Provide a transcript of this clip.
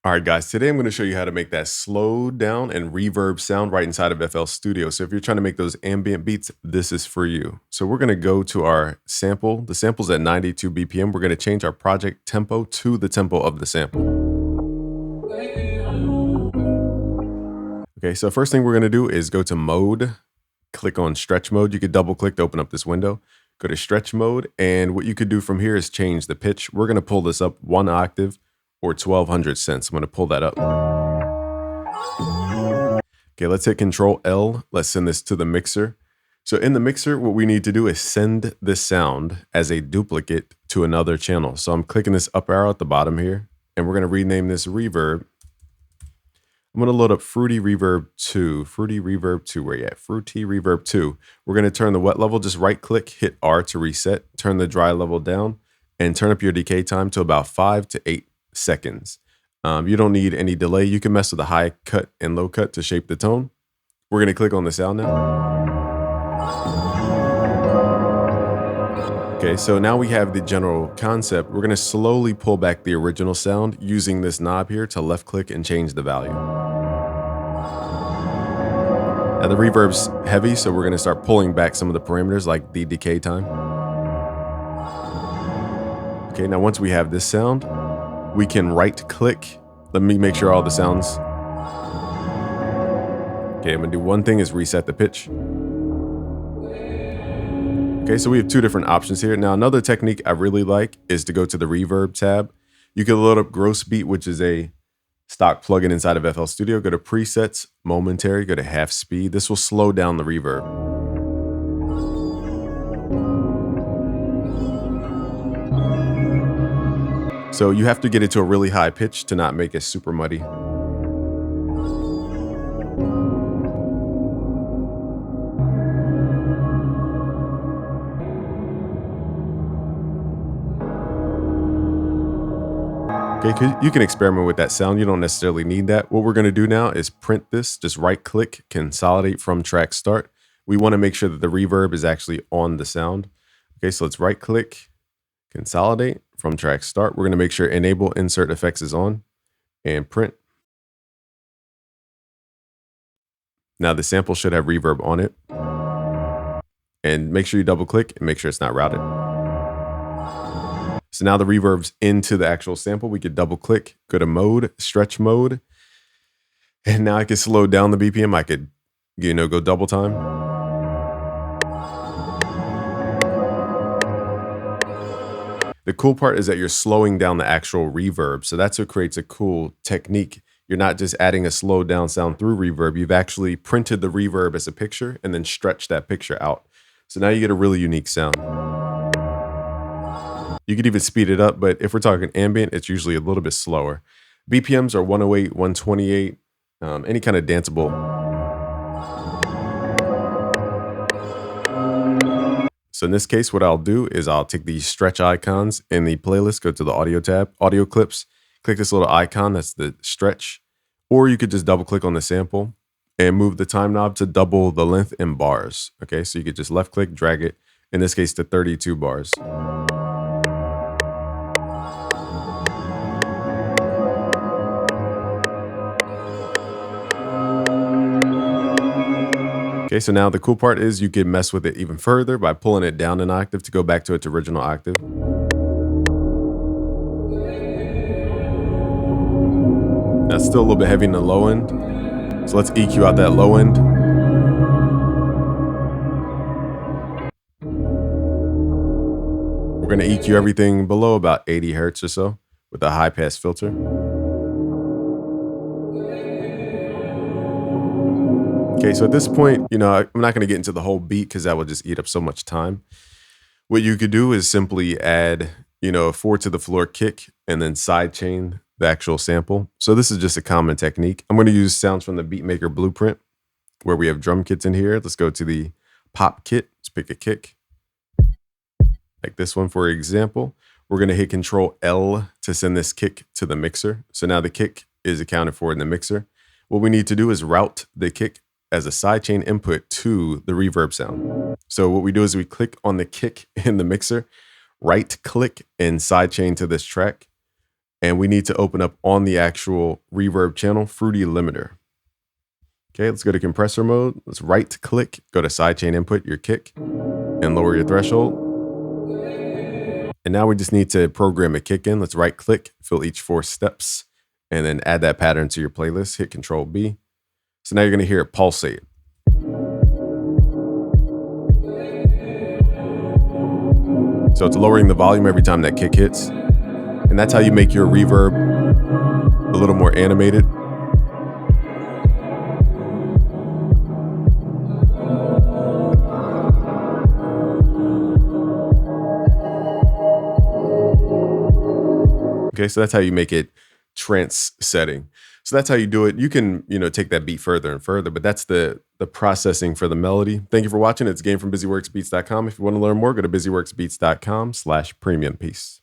All right, guys, today I'm going to show you how to make that slow down and reverb sound right inside of FL Studio. So if you're trying to make those ambient beats, this is for you. So we're going to go to our sample. The sample's at 92 BPM. We're going to change our project tempo to the tempo of the sample. Okay, so first thing we're going to do is go to mode, click on stretch mode. You could double click to open up this window. Go to stretch mode, and what you could do from here is change the pitch. We're going to pull this up 1 octave or 1200 cents. I'm going to pull that up. Okay, let's hit Control L. Let's send this to the mixer. So in the mixer, what we need to do is send this sound as a duplicate to another channel. So I'm clicking this up arrow at the bottom here, and we're going to rename this Reverb. I'm going to load up Fruity Reverb 2. Fruity Reverb 2, where you at? Fruity Reverb 2. We're going to turn the wet level, just right click, hit R to reset, turn the dry level down, and turn up your decay time to about 5 to 8 seconds. You don't need any delay. You can mess with the high cut and low cut to shape the tone. We're going to click on the sound now. Okay, so now we have the general concept. We're going to slowly pull back the original sound using this knob here to left click and change the value. Now the reverb's heavy, so we're going to start pulling back some of the parameters like the decay time. Okay, now once we have this sound, we can right click. Let me make sure all the sounds. Okay, I'm gonna do one thing is reset the pitch. Okay, so we have two different options here. Now another technique I really like is to go to the reverb tab. You can load up Gross Beat, which is a stock plugin inside of FL Studio. Go to presets, momentary, go to half speed. This will slow down the reverb. So you have to get it to a really high pitch to not make it super muddy. Okay, you can experiment with that sound. You don't necessarily need that. What we're going to do now is print this. Just right click, consolidate from track start. We want to make sure that the reverb is actually on the sound. Okay, so let's right click, consolidate from track start. We're going to make sure enable insert effects is on and print. Now the sample should have reverb on it. And make sure you double click and make sure it's not routed. So now the reverb's into the actual sample. We could double click, go to mode, stretch mode. And now I can slow down the BPM. I could, go double time. The cool part is that you're slowing down the actual reverb. So that's what creates a cool technique. You're not just adding a slowed down sound through reverb. You've actually printed the reverb as a picture and then stretched that picture out. So now you get a really unique sound. You could even speed it up, but if we're talking ambient, it's usually a little bit slower. BPMs are 108, 128, any kind of danceable. So in this case, what I'll do is I'll take these stretch icons in the playlist, go to the audio tab, audio clips, click this little icon, that's the stretch, or you could just double click on the sample and move the time knob to double the length in bars. Okay, so you could just left click, drag it, in this case to 32 bars. Okay, so now the cool part is you can mess with it even further by pulling it down an octave to go back to its original octave. That's still a little bit heavy in the low end. So let's EQ out that low end. We're gonna EQ everything below about 80 hertz or so with a high pass filter. Okay, so at this point, I'm not going to get into the whole beat because that would just eat up so much time. What you could do is simply add, a 4 to the floor kick and then sidechain the actual sample. So this is just a common technique. I'm going to use sounds from the Beatmaker Blueprint where we have drum kits in here. Let's go to the pop kit. Let's pick a kick like this one, for example. We're going to hit Control L to send this kick to the mixer. So now the kick is accounted for in the mixer. What we need to do is route the kick as a sidechain input to the reverb sound. So what we do is we click on the kick in the mixer, right click and sidechain to this track. And we need to open up on the actual reverb channel, Fruity Limiter. Okay, let's go to compressor mode. Let's right click, go to sidechain input, your kick, and lower your threshold. And now we just need to program a kick in. Let's right click, fill each 4 steps, and then add that pattern to your playlist. Hit Control B. So now you're gonna hear it pulsate. So it's lowering the volume every time that kick hits. And that's how you make your reverb a little more animated. Okay, so that's how you make it trance setting. So that's how you do it. You can, take that beat further and further, but that's the processing for the melody. Thank you for watching. It's Game from BusyWorksBeats.com. If you want to learn more, go to busyworksbeats.com/premium. Peace.